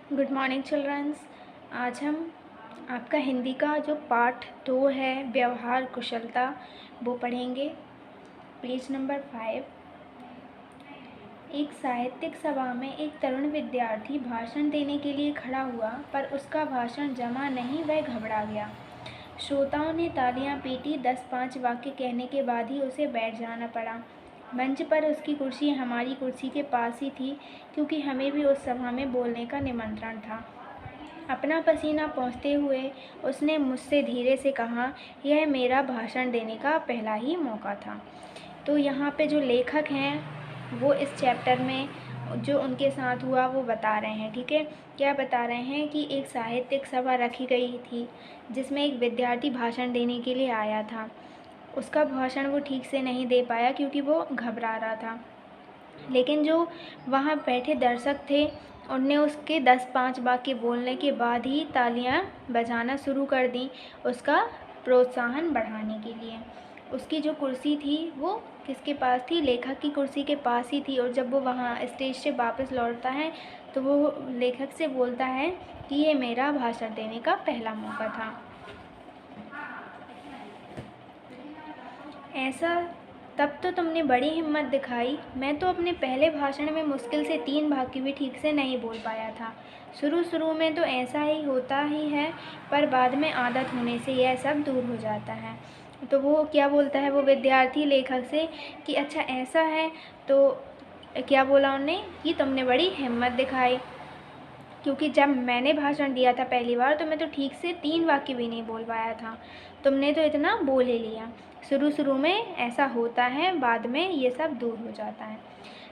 Good morning children's. आज हम आपका हिंदी का जो पाठ 2 है व्यवहार कुशलता वो पढ़ेंगे। Page number 5। एक साहित्यिक सभा में एक तरुण विद्यार्थी भाषण देने के लिए खड़ा हुआ, पर उसका भाषण जमा नहीं, वह घबरा गया। श्रोताओं ने तालियां पीटी। 10-5 वाक्य कहने के बाद ही उसे बैठ जाना पड़ा। मंच पर उसकी कुर्सी हमारी कुर्सी के पास ही थी, क्योंकि हमें भी उस सभा में बोलने का निमंत्रण था। अपना पसीना पोंछते हुए उसने मुझसे धीरे से कहा, यह मेरा भाषण देने का पहला ही मौका था। तो यहाँ पे जो लेखक हैं वो इस चैप्टर में जो उनके साथ हुआ वो बता रहे हैं। ठीक है, क्या बता रहे हैं कि एक साहित्यिक सभा रखी गई थी जिसमें एक विद्यार्थी भाषण देने के लिए आया था। उसका भाषण वो ठीक से नहीं दे पाया क्योंकि वो घबरा रहा था, लेकिन जो वहाँ बैठे दर्शक थे उनने उसके 10-5 वाक्य बोलने के बाद ही तालियां बजाना शुरू कर दी, उसका प्रोत्साहन बढ़ाने के लिए। उसकी जो कुर्सी थी वो किसके पास थी? लेखक की कुर्सी के पास ही थी। और जब वो वहाँ स्टेज से वापस लौटता है तो वो लेखक से बोलता है कि ये मेरा भाषण देने का पहला मौका था। ऐसा तब तो तुमने बड़ी हिम्मत दिखाई। मैं तो अपने पहले भाषण में मुश्किल से 3 वाक्य भी ठीक से नहीं बोल पाया था। शुरू में तो ऐसा ही होता ही है, पर बाद में आदत होने से यह सब दूर हो जाता है। तो वो क्या बोलता है वो विद्यार्थी लेखक से कि अच्छा ऐसा है, तो क्या बोला उन्होंने कि तुमने बड़ी हिम्मत दिखाई, क्योंकि जब मैंने भाषण दिया था पहली बार तो मैं तो ठीक से 3 वाक्य भी नहीं बोल पाया था। तुमने तो इतना बोल ही लिया। शुरू में ऐसा होता है, बाद में ये सब दूर हो जाता है।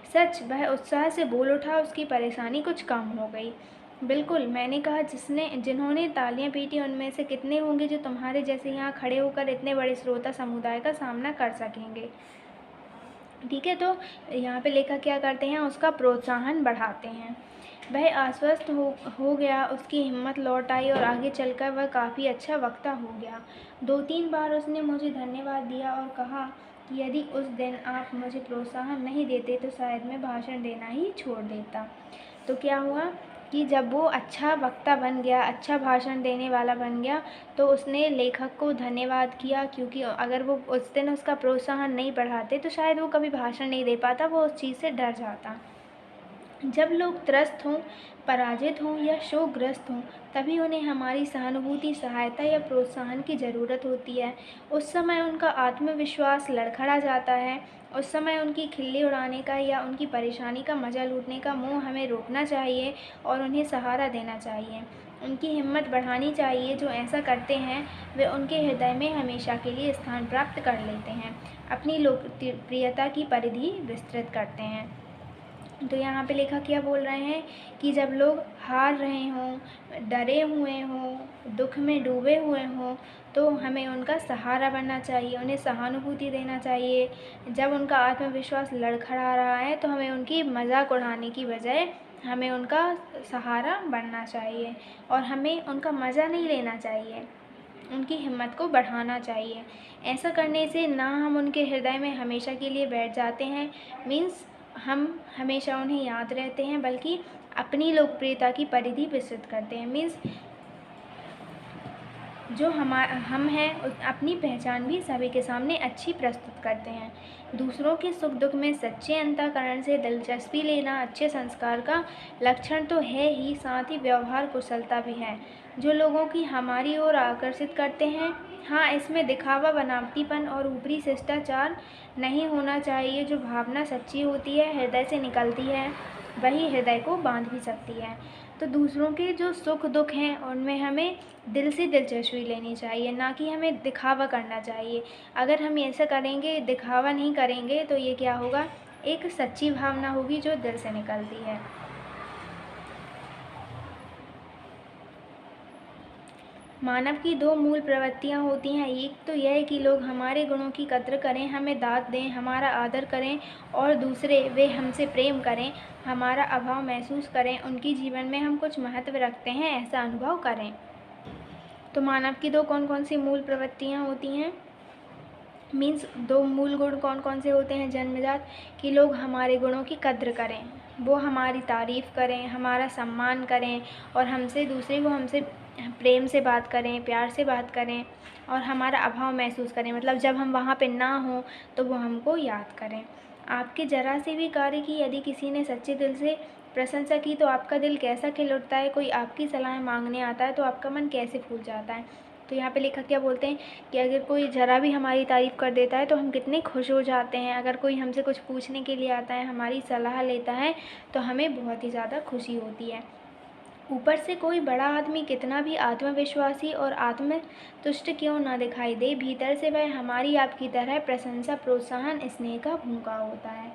सच, वह उत्साह से बोल उठा। उसकी परेशानी कुछ कम हो गई। बिल्कुल, मैंने कहा, जिन्होंने तालियां पीटी उनमें से कितने होंगे जो तुम्हारे जैसे यहाँ खड़े होकर इतने बड़े श्रोता समुदाय का सामना कर सकेंगे। ठीक है, तो यहाँ पे लेखक क्या करते हैं, उसका प्रोत्साहन बढ़ाते हैं। वह आश्वस्त हो गया, उसकी हिम्मत लौट आई और आगे चलकर वह काफ़ी अच्छा वक्ता हो गया। 2-3 बार उसने मुझे धन्यवाद दिया और कहा कि यदि उस दिन आप मुझे प्रोत्साहन नहीं देते तो शायद मैं भाषण देना ही छोड़ देता। तो क्या हुआ कि जब वो अच्छा वक्ता बन गया, अच्छा भाषण देने वाला बन गया, तो उसने लेखक को धन्यवाद किया, क्योंकि अगर वो उस दिन उसका प्रोत्साहन नहीं बढ़ाते तो शायद वो कभी भाषण नहीं दे पाता, वो उस चीज़ से डर जाता। जब लोग त्रस्त हों, पराजित हों या शोकग्रस्त हों, तभी उन्हें हमारी सहानुभूति, सहायता या प्रोत्साहन की ज़रूरत होती है। उस समय उनका आत्मविश्वास लड़खड़ा जाता है। उस समय उनकी खिल्ली उड़ाने का या उनकी परेशानी का मज़ा लूटने का मोह हमें रोकना चाहिए और उन्हें सहारा देना चाहिए। उनकी हिम्मत बढ़ानी चाहिए। जो ऐसा करते हैं वे उनके हृदय में हमेशा के लिए स्थान प्राप्त कर लेते हैं, अपनी लोकप्रियता की परिधि विस्तृत करते हैं। तो यहाँ पे लेखक क्या बोल रहे हैं कि जब लोग हार रहे हों, डरे हुए हों, दुख में डूबे हुए हों, तो हमें उनका सहारा बनना चाहिए, उन्हें सहानुभूति देना चाहिए। जब उनका आत्मविश्वास लड़खड़ा रहा है तो हमें उनकी मजाक उड़ाने की बजाय हमें उनका सहारा बनना चाहिए और हमें उनका मज़ा नहीं लेना चाहिए, उनकी हिम्मत को बढ़ाना चाहिए। ऐसा करने से ना हम उनके हृदय में हमेशा के लिए बैठ जाते हैं, मीन्स हम हमेशा उन्हें याद रहते हैं, बल्कि अपनी लोकप्रियता की परिधि विस्तृत करते हैं। मीन्स जो हम हैं अपनी पहचान भी सभी के सामने अच्छी प्रस्तुत करते हैं। दूसरों के सुख दुख में सच्चे अंतःकरण से दिलचस्पी लेना अच्छे संस्कार का लक्षण तो है ही, साथ ही व्यवहार कुशलता भी है जो लोगों की हमारी ओर आकर्षित करते हैं। हाँ, इसमें दिखावा, बनावटीपन और ऊपरी शिष्टाचार नहीं होना चाहिए। जो भावना सच्ची होती है, हृदय से निकलती है, वही हृदय को बांध भी सकती है। तो दूसरों के जो सुख दुख हैं उनमें हमें दिल से दिलचस्पी लेनी चाहिए, ना कि हमें दिखावा करना चाहिए। अगर हम ऐसा करेंगे, दिखावा नहीं करेंगे, तो ये क्या होगा, एक सच्ची भावना होगी जो दिल से निकलती है। मानव की 2 मूल प्रवृत्तियाँ होती हैं। एक तो यह है कि लोग हमारे गुणों की कद्र करें, हमें दाद दें, हमारा आदर करें, और दूसरे वे हमसे प्रेम करें, हमारा अभाव महसूस करें, उनके जीवन में हम कुछ महत्व रखते हैं ऐसा अनुभव करें। तो मानव की 2 कौन कौन सी मूल प्रवृत्तियाँ होती हैं? मीन्स दो मूल गुण कौन कौन से होते हैं जन्मजात, कि लोग हमारे गुणों की कद्र करें, वो हमारी तारीफ़ करें, हमारा सम्मान करें, और दूसरे को हमसे प्रेम से बात करें, प्यार से बात करें, और हमारा अभाव महसूस करें, मतलब जब हम वहाँ पे ना हों तो वो हमको याद करें। आपके ज़रा से भी कार्य की यदि किसी ने सच्चे दिल से प्रशंसा की तो आपका दिल कैसा खिल उठता है, कोई आपकी सलाह मांगने आता है तो आपका मन कैसे फूल जाता है। तो यहाँ पे लेखक क्या बोलते हैं कि अगर कोई ज़रा भी हमारी तारीफ़ कर देता है तो हम कितने खुश हो जाते हैं। अगर कोई हमसे कुछ पूछने के लिए आता है, हमारी सलाह लेता है, तो हमें बहुत ही ज़्यादा खुशी होती है। ऊपर से कोई बड़ा आदमी कितना भी आत्मविश्वासी और आत्मतुष्ट क्यों ना दिखाई दे, भीतर से वह हमारी आपकी तरह प्रशंसा, प्रोत्साहन, स्नेह का भूखा होता है।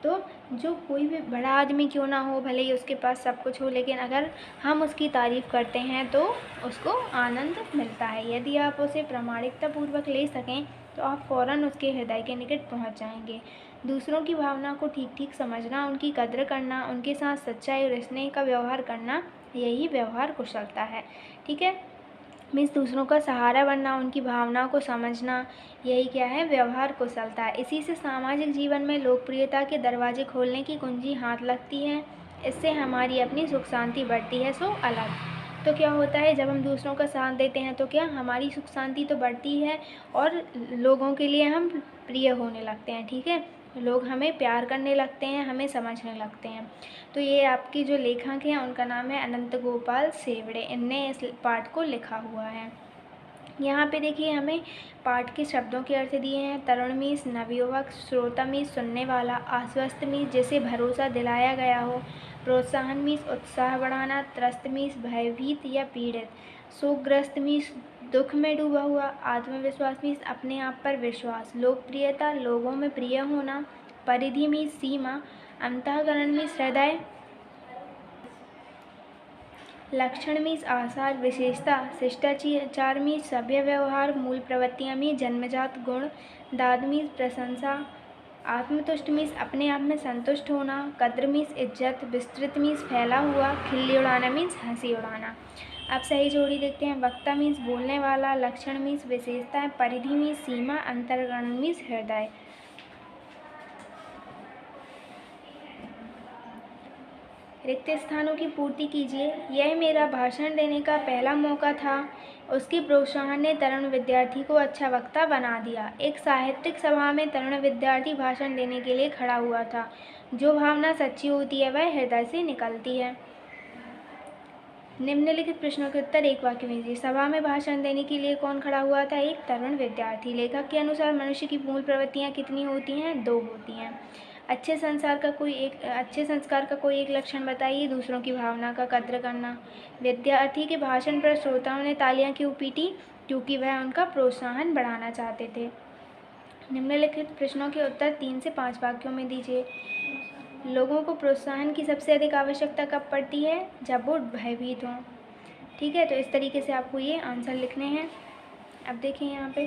तो जो कोई भी बड़ा आदमी क्यों ना हो, भले ही उसके पास सब कुछ हो, लेकिन अगर हम उसकी तारीफ़ करते हैं तो उसको आनंद मिलता है। यदि आप उसे प्रामाणिकतापूर्वक ले सकें तो आप फ़ौरन उसके हृदय के निकट पहुंच जाएंगे। दूसरों की भावना को ठीक ठीक समझना, उनकी कद्र करना, उनके साथ सच्चाई और स्नेह का व्यवहार करना, यही व्यवहार कुशलता है। ठीक है, मीन्स दूसरों का सहारा बनना, उनकी भावनाओं को समझना, यही क्या है, व्यवहार कुशलता है। इसी से सामाजिक जीवन में लोकप्रियता के दरवाजे खोलने की कुंजी हाथ लगती है। इससे हमारी अपनी सुख शांति बढ़ती है। सो अलग तो क्या होता है, जब हम दूसरों का साथ देते हैं तो क्या हमारी सुख शांति तो बढ़ती है और लोगों के लिए हम प्रिय होने लगते हैं। ठीक है, लोग हमें प्यार करने लगते हैं, हमें समझने लगते हैं। तो ये आपके जो लेखक हैं उनका नाम है अनंत गोपाल सेवड़े, इनने इस पाठ को लिखा हुआ है। यहाँ पे देखिए हमें पाठ के शब्दों के अर्थ दिए हैं। तरुण मीन्स नवयुवक, श्रोता मीन्स सुनने वाला, आश्वस्त मीन्स जिसे भरोसा दिलाया गया हो, प्रोत्साहन मीन्स उत्साह बढ़ाना, त्रस्त मीन्स भयभीत या पीड़ित, शोकग्रस्त मीन्स दुख में डूबा हुआ, आत्मविश्वास मीन्स अपने आप पर विश्वास, लोकप्रियता लोगों में प्रिय होना, परिधि मीन्स सीमा, अंतःकरण मीन्स हृदय, लक्षण मीन्स आसार, विशेषता, शिष्टाचार मीन्स सभ्य व्यवहार, मूल प्रवृत्तियाँ मीन्स जन्मजात गुण, दाद मीन्स प्रशंसा, आत्मतुष्ट मीन्स अपने आप में संतुष्ट होना, कद्र मीन्स इज्जत, विस्तृत मीन्स फैला हुआ, खिल्ली उड़ाना मीन्स हंसी उड़ाना। अब सही जोड़ी देखते हैं। वक्ता मीन्स बोलने वाला, लक्षण मीन्स विशेषताएं, परिधि मीन्स सीमा, अंतर्गण मीन्स हृदय। रिक्त स्थानों की पूर्ति कीजिए। यह मेरा भाषण देने का पहला मौका था। उसकी प्रोत्साहन ने तरुण विद्यार्थी को अच्छा वक्ता बना दिया। एक साहित्यिक सभा में तरुण विद्यार्थी भाषण देने के लिए खड़ा हुआ था। जो भावना सच्ची होती है वह हृदय से निकलती है। निम्नलिखित प्रश्नों के उत्तर एक वाक्य में दीजिए। सभा में भाषण देने के लिए कौन खड़ा हुआ था? एक तरुण विद्यार्थी। लेखक के अनुसार मनुष्य की मूल प्रवृत्तियाँ कितनी होती हैं? 2 होती हैं। अच्छे संस्कार का कोई एक लक्षण बताइए। दूसरों की भावना का कद्र करना। विद्यार्थी के भाषण पर श्रोताओं ने तालियां क्यों पीटी? क्योंकि वह उनका प्रोत्साहन बढ़ाना चाहते थे। निम्नलिखित प्रश्नों के उत्तर 3 से 5 वाक्यों में दीजिए। लोगों को प्रोत्साहन की सबसे अधिक आवश्यकता कब पड़ती है? जब वो भयभीत हों। ठीक है, तो इस तरीके से आपको ये आंसर लिखने हैं। अब देखिए यहाँ पे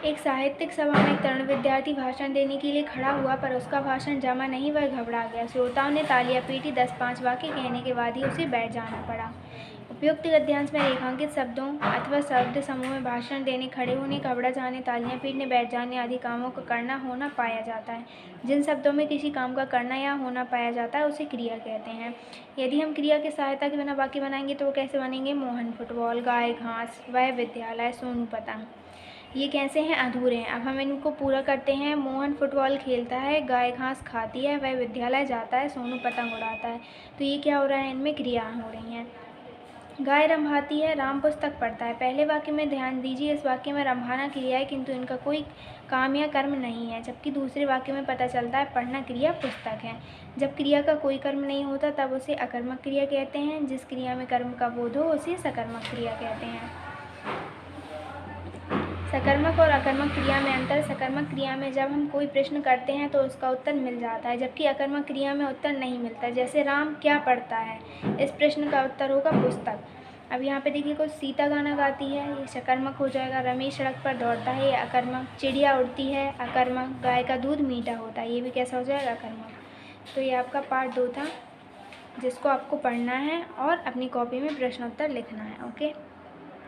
एक साहित्यिक सभा में एक तरुण विद्यार्थी भाषण देने के लिए खड़ा हुआ, पर उसका भाषण जमा नहीं, वह घबरा गया। श्रोताओं ने तालियां पीटी। 10-5 वाक्य कहने के बाद ही उसे बैठ जाना पड़ा। उपयुक्त गद्यांश में रेखांकित शब्दों अथवा शब्द समूह में भाषण देने, खड़े होने, घबरा जाने, तालियां पीटने, बैठ जाने आदि कामों का करना होना पाया जाता है। जिन शब्दों में किसी काम का करना या होना पाया जाता है उसे क्रिया कहते हैं। यदि हम क्रिया की सहायता के बिना वाक्य बनाएंगे तो वो कैसे बनेंगे? मोहन फुटबॉल, गाय घास, वह विद्यालय, सोनू पतंग। ये कैसे हैं? अधूरे हैं। अब हम इनको पूरा करते हैं। मोहन फुटबॉल खेलता है, गाय घास खाती है, वह विद्यालय जाता है, सोनू पतंग उड़ाता है। तो ये क्या हो रहा है? इनमें क्रियाएं हो रही हैं। गाय रंभाती है, राम पुस्तक पढ़ता है। पहले वाक्य में ध्यान दीजिए, इस वाक्य में रंभाना क्रिया है किंतु इनका कोई काम या कर्म नहीं है, जबकि दूसरे वाक्य में पता चलता है पढ़ना क्रिया पुस्तक है। जब क्रिया का कोई कर्म नहीं होता तब उसे अकर्मक क्रिया कहते हैं। जिस क्रिया में कर्म का बोध हो उसे सकर्मक क्रिया कहते हैं। सकर्मक और अकर्मक क्रिया में अंतर। सकर्मक क्रिया में जब हम कोई प्रश्न करते हैं तो उसका उत्तर मिल जाता है, जबकि अकर्मक क्रिया में उत्तर नहीं मिलता। जैसे राम क्या पढ़ता है, इस प्रश्न का उत्तर होगा पुस्तक। अब यहाँ पे देखिए कुछ सीता गाना गाती है, ये सकर्मक हो जाएगा। रमेश सड़क पर दौड़ता है, ये अकर्मक। चिड़िया उड़ती है, अकर्मक। गाय का दूध मीठा होता है, ये भी कैसा हो जाएगा? अकर्मक। तो ये आपका पार्ट 2 था, जिसको आपको पढ़ना है और अपनी कॉपी में प्रश्नोत्तर लिखना है। ओके।